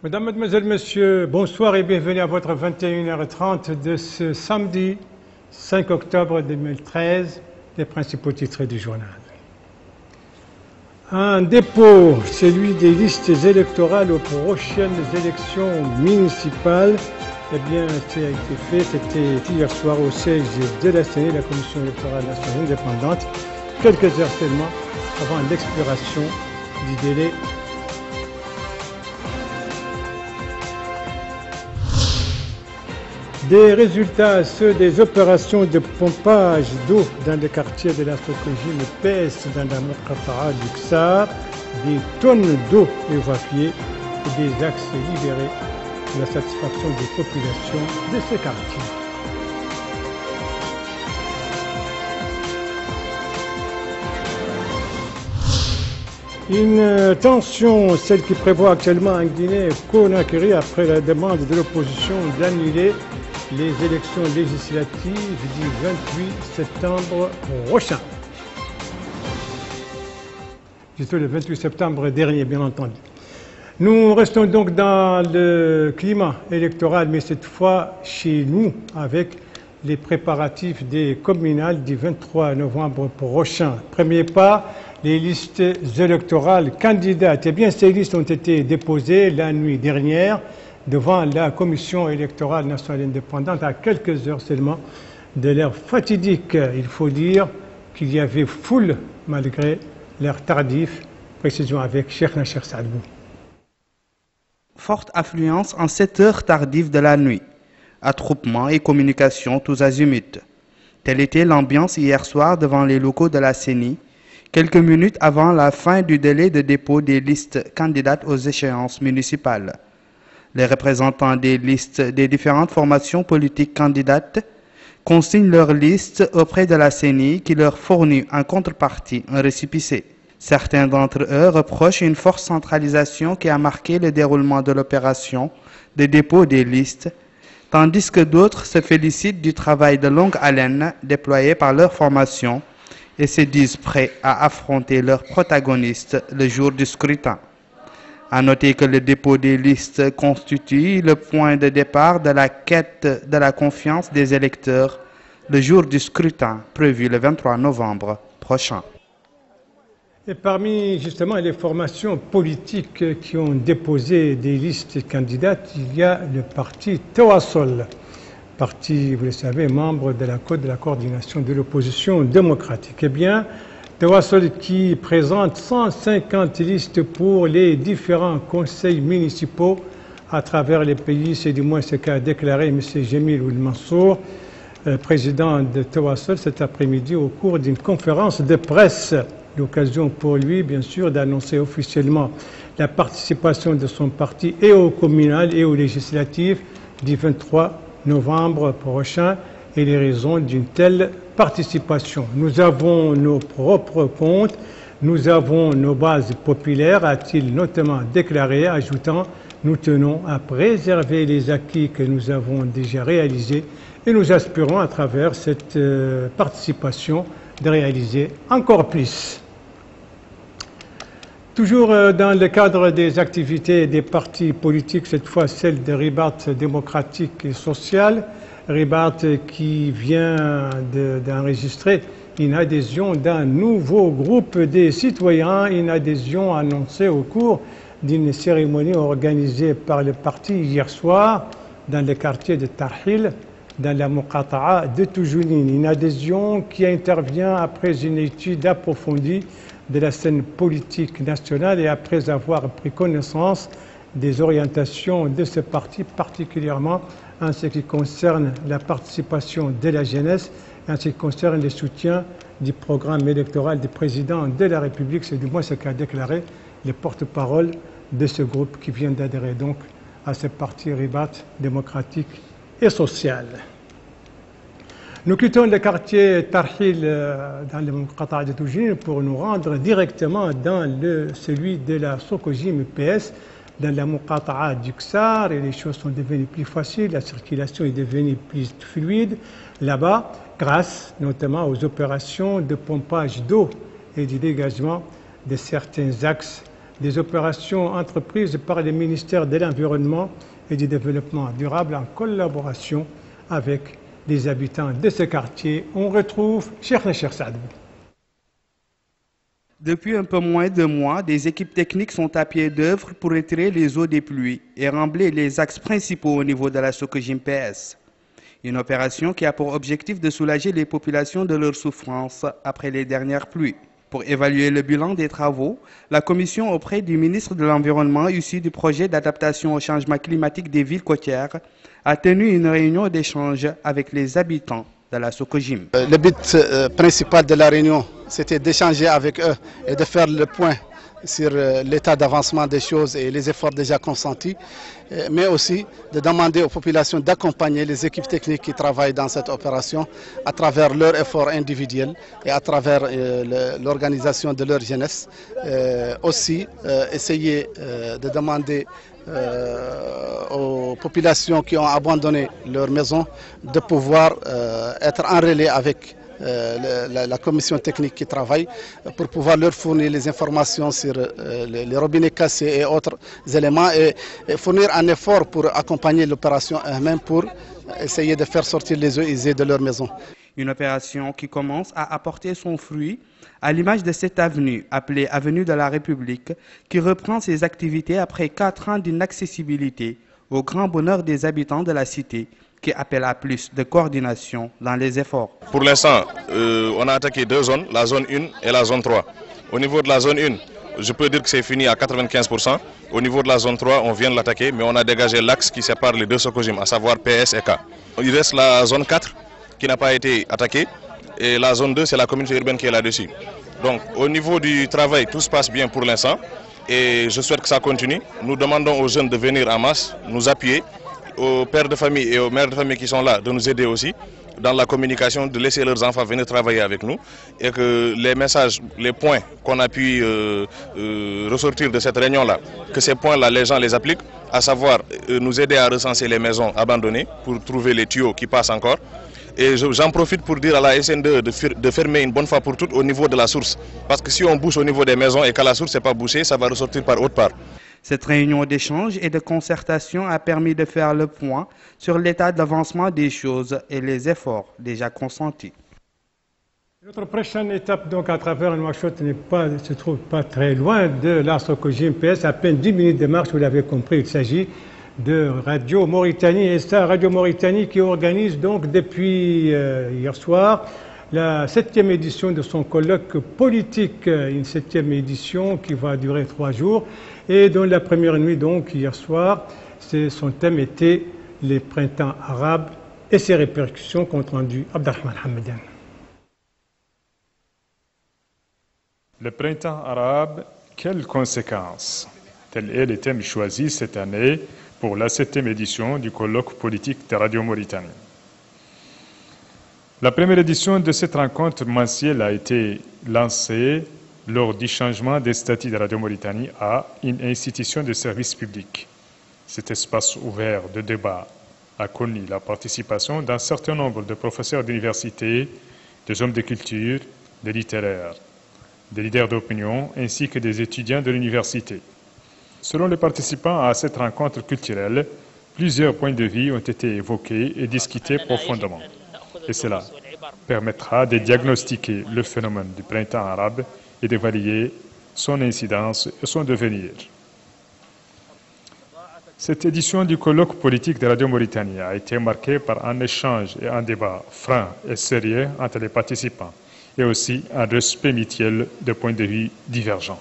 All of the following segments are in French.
Mesdames, Mademoiselles, Messieurs, bonsoir et bienvenue à votre 21h30 de ce samedi 5 octobre 2013, les principaux titres du journal. Un dépôt, celui des listes électorales aux prochaines élections municipales, eh bien, ça a été fait, c'était hier soir au siège de la CENI, la Commission électorale nationale indépendante, quelques heures seulement avant l'expiration du délai. Des résultats, ceux des opérations de pompage d'eau dans les quartiers de la Sokojim PS dans la Muqata'a du Ksar, des tonnes d'eau évacuées et des axes libérés pour la satisfaction des populations de ces quartiers. Une tension, celle qui prévoit actuellement en Guinée-Conakry après la demande de l'opposition d'annuler les élections législatives du 28 septembre prochain. Plutôt le 28 septembre dernier, bien entendu. Nous restons donc dans le climat électoral, mais cette fois chez nous, avec les préparatifs des communales du 23 novembre prochain. Premier pas, les listes électorales candidates. Eh bien, ces listes ont été déposées la nuit dernière devant la Commission électorale nationale indépendante à quelques heures seulement de l'heure fatidique. Il faut dire qu'il y avait foule malgré l'heure tardive. Précision avec Cheikh Nasser Saadbou. Forte affluence en cette heure tardive de la nuit. Attroupement et communication tous azimuts. Telle était l'ambiance hier soir devant les locaux de la CENI, quelques minutes avant la fin du délai de dépôt des listes candidates aux échéances municipales. Les représentants des listes des différentes formations politiques candidates consignent leurs listes auprès de la CENI qui leur fournit en contrepartie un récépissé. Certains d'entre eux reprochent une forte centralisation qui a marqué le déroulement de l'opération de dépôt des listes, tandis que d'autres se félicitent du travail de longue haleine déployé par leur formation et se disent prêts à affronter leurs protagonistes le jour du scrutin. À noter que le dépôt des listes constitue le point de départ de la quête de la confiance des électeurs le jour du scrutin prévu le 23 novembre prochain. Et parmi justement les formations politiques qui ont déposé des listes candidates, il y a le parti Tawasul, parti, vous le savez, membre de la coordination de l'opposition démocratique. Eh bien, Tawasul qui présente 150 listes pour les différents conseils municipaux à travers les pays, c'est du moins ce qu'a déclaré M. Jamil Ould Mansour, président de Tawasul, cet après-midi au cours d'une conférence de presse. L'occasion pour lui, bien sûr, d'annoncer officiellement la participation de son parti et au communal et aux législatives du 23 novembre prochain et les raisons d'une telle participation. Nous avons nos propres comptes, nous avons nos bases populaires, a-t-il notamment déclaré, ajoutant « Nous tenons à préserver les acquis que nous avons déjà réalisés et nous aspirons à travers cette participation de réaliser encore plus ». Toujours dans le cadre des activités des partis politiques, cette fois celle de Ribat démocratique et social, Ribat qui vient d'enregistrer une adhésion d'un nouveau groupe des citoyens, une adhésion annoncée au cours d'une cérémonie organisée par le parti hier soir dans le quartier de Tarhil, dans la Muqata'a de Toujounine. Une adhésion qui intervient après une étude approfondie de la scène politique nationale et après avoir pris connaissance des orientations de ce parti, particulièrement en ce qui concerne la participation de la jeunesse, en ce qui concerne le soutien du programme électoral du président de la République. C'est du moins ce qu'a déclaré le porte-parole de ce groupe qui vient d'adhérer donc à ce parti Ribat démocratique et social. Nous quittons le quartier Tarhil dans le Muqata'a de Toujounine pour nous rendre directement dans celui de la Sokojim PS, dans la Muqata'a du Ksar, et les choses sont devenues plus faciles, la circulation est devenue plus fluide là-bas, grâce notamment aux opérations de pompage d'eau et du dégagement de certains axes des opérations entreprises par les ministères de l'Environnement et du Développement durable en collaboration avec les habitants de ce quartier. On retrouve Cheikh Saadou. Depuis un peu moins de mois, des équipes techniques sont à pied d'œuvre pour retirer les eaux des pluies et rembler les axes principaux au niveau de la Socojim PS. Une opération qui a pour objectif de soulager les populations de leur souffrance après les dernières pluies. Pour évaluer le bilan des travaux, la commission auprès du ministre de l'Environnement issu du projet d'adaptation au changement climatique des villes côtières a tenu une réunion d'échange avec les habitants de la Socojim. Le but principal de la réunion, c'était d'échanger avec eux et de faire le point sur l'état d'avancement des choses et les efforts déjà consentis, mais aussi de demander aux populations d'accompagner les équipes techniques qui travaillent dans cette opération à travers leurs efforts individuels et à travers l'organisation de leur jeunesse. Aussi, essayer de demander aux populations qui ont abandonné leur maison de pouvoir être en relais avec la commission technique qui travaille pour pouvoir leur fournir les informations sur les robinets cassés et autres éléments et fournir un effort pour accompagner l'opération eux-mêmes pour essayer de faire sortir les eaux usées de leur maison. Une opération qui commence à apporter son fruit à l'image de cette avenue, appelée Avenue de la République, qui reprend ses activités après 4 ans d'inaccessibilité au grand bonheur des habitants de la cité, qui appelle à plus de coordination dans les efforts. Pour l'instant, on a attaqué 2 zones, la zone 1 et la zone 3. Au niveau de la zone 1, je peux dire que c'est fini à 95%. Au niveau de la zone 3, on vient de l'attaquer, mais on a dégagé l'axe qui sépare les 2 Socojim, à savoir PS et K. Il reste la zone 4 qui n'a pas été attaquée et la zone 2, c'est la communauté urbaine qui est là-dessus. Donc au niveau du travail, tout se passe bien pour l'instant et je souhaite que ça continue. Nous demandons aux jeunes de venir en masse, nous appuyer, aux pères de famille et aux mères de famille qui sont là de nous aider aussi dans la communication, de laisser leurs enfants venir travailler avec nous et que les messages, les points qu'on a pu ressortir de cette réunion-là, que ces points-là, les gens les appliquent, à savoir nous aider à recenser les maisons abandonnées pour trouver les tuyaux qui passent encore. Et j'en profite pour dire à la SN2 de fermer une bonne fois pour toutes au niveau de la source. Parce que si on bouche au niveau des maisons et qu'à la source n'est pas bouchée, ça va ressortir par autre part. Cette réunion d'échange et de concertation a permis de faire le point sur l'état d'avancement des choses et les efforts déjà consentis. Notre prochaine étape donc à travers Nouakchott ne se trouve pas très loin de la Socojim PS, à peine 10 minutes de marche, vous l'avez compris, il s'agit de Radio Mauritanie, et ça, Radio Mauritanie qui organise donc depuis hier soir la 7e édition de son colloque politique, une 7e édition qui va durer 3 jours et dont la première nuit donc hier soir, son thème était les printemps arabes et ses répercussions, compte rendu Abdelrahman Hamdan. Le printemps arabe, quelles conséquences? Tel est le thème choisi cette année pour la 7e édition du colloque politique de Radio Mauritanie. La première édition de cette rencontre mensuelle a été lancée lors du changement des statuts de Radio Mauritanie à une institution de service public. Cet espace ouvert de débat a connu la participation d'un certain nombre de professeurs d'université, des hommes de culture, des littéraires, des leaders d'opinion ainsi que des étudiants de l'université. Selon les participants à cette rencontre culturelle, plusieurs points de vue ont été évoqués et discutés profondément. Et cela permettra de diagnostiquer le phénomène du printemps arabe et d'évaluer son incidence et son devenir. Cette édition du colloque politique de Radio Mauritanie a été marquée par un échange et un débat franc et sérieux entre les participants et aussi un respect mutuel de points de vue divergents.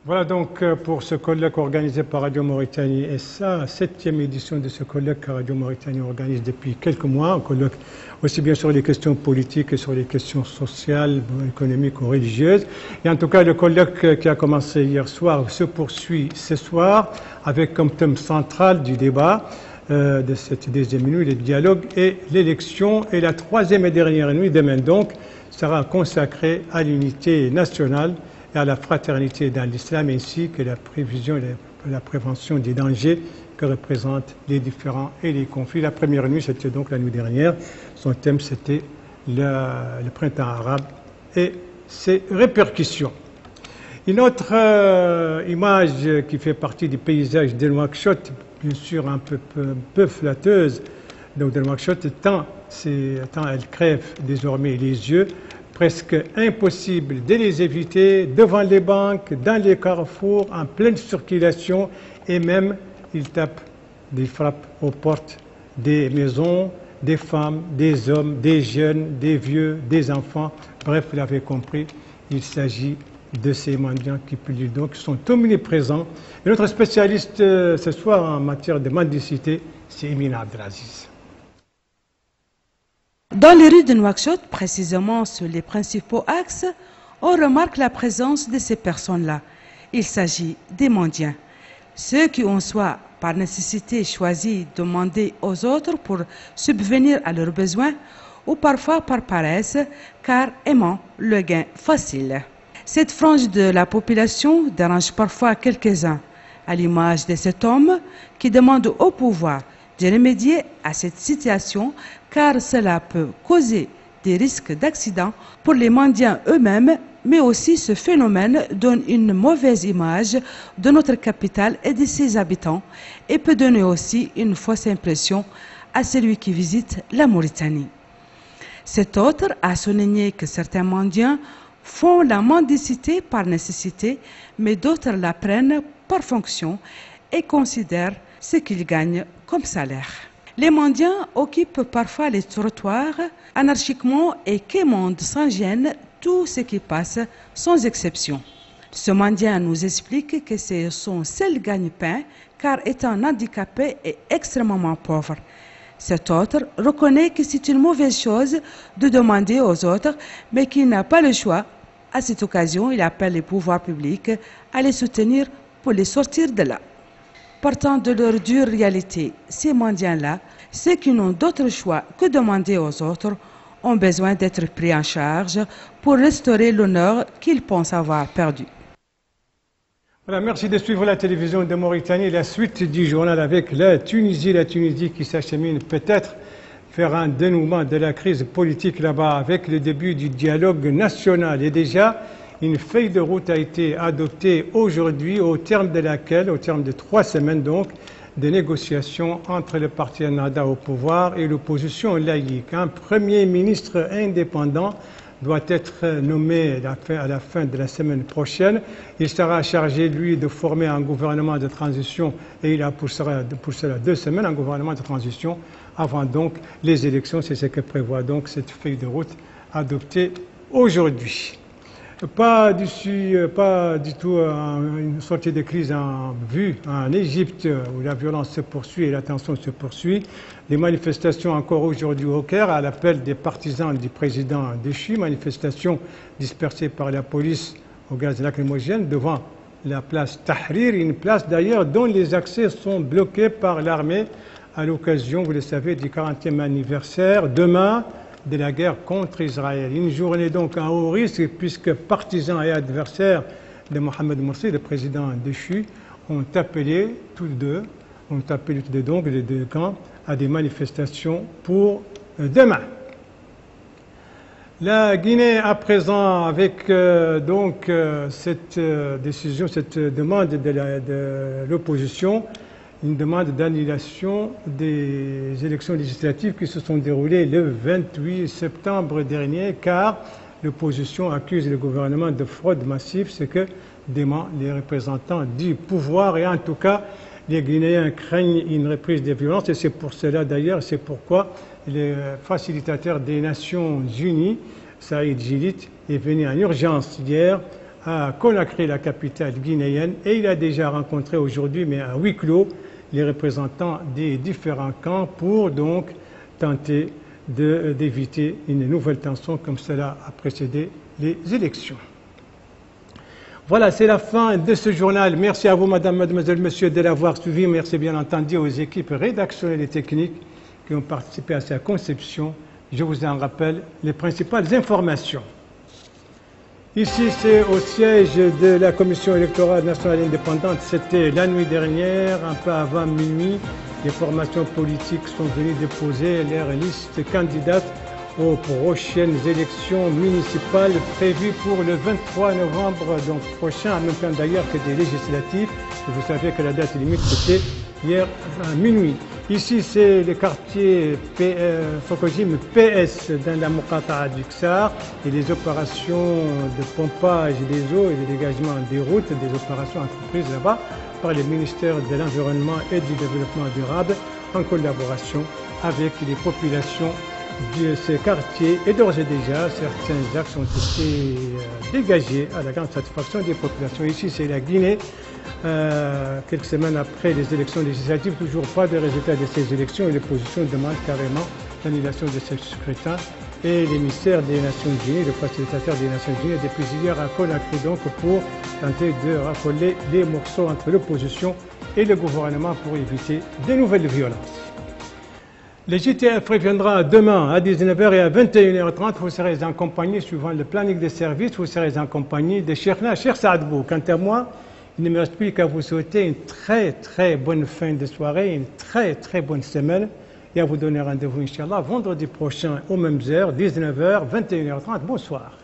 Voilà donc pour ce colloque organisé par Radio Mauritanie et sa 7e édition de ce colloque que Radio Mauritanie organise depuis quelques mois, un colloque aussi bien sur les questions politiques que sur les questions sociales, économiques ou religieuses. Et en tout cas, le colloque qui a commencé hier soir se poursuit ce soir avec comme thème central du débat de cette deuxième nuit, le dialogue et l'élection. Et la 3e et dernière nuit, demain donc, sera consacrée à l'unité nationale et à la fraternité dans l'islam, ainsi que la prévision et la prévention des dangers que représentent les différends et les conflits. La première nuit, c'était donc la nuit dernière. Son thème, c'était le printemps arabe et ses répercussions. Une autre image qui fait partie du paysage de Nouakchott, bien sûr un peu flatteuse, donc de Nouakchott, tant elle crève désormais les yeux, presque impossible de les éviter devant les banques, dans les carrefours, en pleine circulation, et même ils tapent des frappes aux portes des maisons, des femmes, des hommes, des jeunes, des vieux, des enfants. Bref, vous l'avez compris, il s'agit de ces mendiants qui polluent, donc sont omniprésents. Et notre spécialiste ce soir en matière de mendicité, c'est Emina Abdelaziz. Dans les rues de Nouakchott, précisément sur les principaux axes, on remarque la présence de ces personnes-là. Il s'agit des mendiants. Ceux qui ont soit par nécessité choisi de demander aux autres pour subvenir à leurs besoins, ou parfois par paresse, car aimant le gain facile. Cette frange de la population dérange parfois quelques-uns, à l'image de cet homme qui demande au pouvoir de remédier à cette situation, car cela peut causer des risques d'accident pour les mendiants eux-mêmes, mais aussi ce phénomène donne une mauvaise image de notre capitale et de ses habitants et peut donner aussi une fausse impression à celui qui visite la Mauritanie. Cet autre a souligné que certains mendiants font la mendicité par nécessité, mais d'autres la prennent par fonction et considèrent ce qu'ils gagnent comme salaire. Les mendiants occupent parfois les trottoirs anarchiquement et quémandent sans gêne tout ce qui passe, sans exception. Ce mendiant nous explique que c'est son seul gagne-pain, car étant handicapé et extrêmement pauvre. Cet autre reconnaît que c'est une mauvaise chose de demander aux autres, mais qu'il n'a pas le choix. À cette occasion, il appelle les pouvoirs publics à les soutenir pour les sortir de là. Partant de leur dure réalité, ces mendiants-là, ceux qui n'ont d'autre choix que demander aux autres, ont besoin d'être pris en charge pour restaurer l'honneur qu'ils pensent avoir perdu. Voilà, merci de suivre la télévision de Mauritanie. La suite du journal avec la Tunisie qui s'achemine peut-être vers un dénouement de la crise politique là-bas avec le début du dialogue national. Et déjà, une feuille de route a été adoptée aujourd'hui au terme de 3 semaines donc, de négociations entre le parti Ennahda au pouvoir et l'opposition laïque. Un premier ministre indépendant doit être nommé à la fin de la semaine prochaine. Il sera chargé, lui, de former un gouvernement de transition et il a pour cela 2 semaines, un gouvernement de transition avant donc les élections. C'est ce que prévoit donc cette feuille de route adoptée aujourd'hui. Pas du tout une sortie de crise en vue en Égypte où la violence se poursuit et la tension se poursuit. Des manifestations encore aujourd'hui au Caire à l'appel des partisans du président déchu, manifestations dispersées par la police au gaz lacrymogène devant la place Tahrir, une place d'ailleurs dont les accès sont bloqués par l'armée à l'occasion, vous le savez, du 40e anniversaire demain de la guerre contre Israël. Une journée donc à haut risque puisque partisans et adversaires de Mohamed Morsi, le président déchu, ont appelé tous deux donc les deux camps à des manifestations pour demain. La Guinée à présent avec cette décision, cette demande de l'opposition, une demande d'annulation des élections législatives qui se sont déroulées le 28 septembre dernier, car l'opposition accuse le gouvernement de fraude massive, ce que dément les représentants du pouvoir. Et en tout cas, les Guinéens craignent une reprise des violences et c'est pour cela d'ailleurs, c'est pourquoi le facilitateur des Nations Unies, Saïd Djilit, est venu en urgence hier à Conakry, la capitale guinéenne, et il a déjà rencontré aujourd'hui, mais à huis clos, les représentants des différents camps pour donc tenter d'éviter une nouvelle tension comme cela a précédé les élections. Voilà, c'est la fin de ce journal. Merci à vous, madame, mademoiselle, monsieur, de l'avoir suivi. Merci bien entendu aux équipes rédactionnelles et techniques qui ont participé à sa conception. Je vous en rappelle les principales informations. Ici, c'est au siège de la Commission électorale nationale indépendante. C'était la nuit dernière, un peu avant minuit. Les formations politiques sont venues déposer leurs listes candidates aux prochaines élections municipales prévues pour le 23 novembre donc prochain, en même temps d'ailleurs que des législatives. Et vous savez que la date limite c'était hier à minuit. Ici c'est le quartier Fokojim PS dans la Muqata'a du Ksar et les opérations de pompage des eaux et de dégagement des routes, des opérations entreprises là-bas par le ministère de l'Environnement et du Développement durable en collaboration avec les populations de ces quartiers. Et d'ores et déjà, certains axes ont été dégagés à la grande satisfaction des populations. Ici, c'est la Guinée. Quelques semaines après les élections législatives, toujours pas de résultats de ces élections et l'opposition demande carrément l'annulation de ce scrutin. Et l'émissaire des Nations Unies, le facilitateur des Nations Unies, est depuis hier à Conakry donc pour tenter de raffoler les morceaux entre l'opposition et le gouvernement pour éviter de nouvelles violences. Le JTF reviendra demain à 19h et à 21h30. Vous serez en compagnie, suivant le planning des services, vous serez en compagnie de Cheikhna Cheikh Saadbou. Quant à moi, il ne me reste plus qu'à vous souhaiter une très bonne fin de soirée, une très bonne semaine et à vous donner rendez-vous, Inch'Allah, vendredi prochain aux mêmes heures, 19h, 21h30. Bonsoir.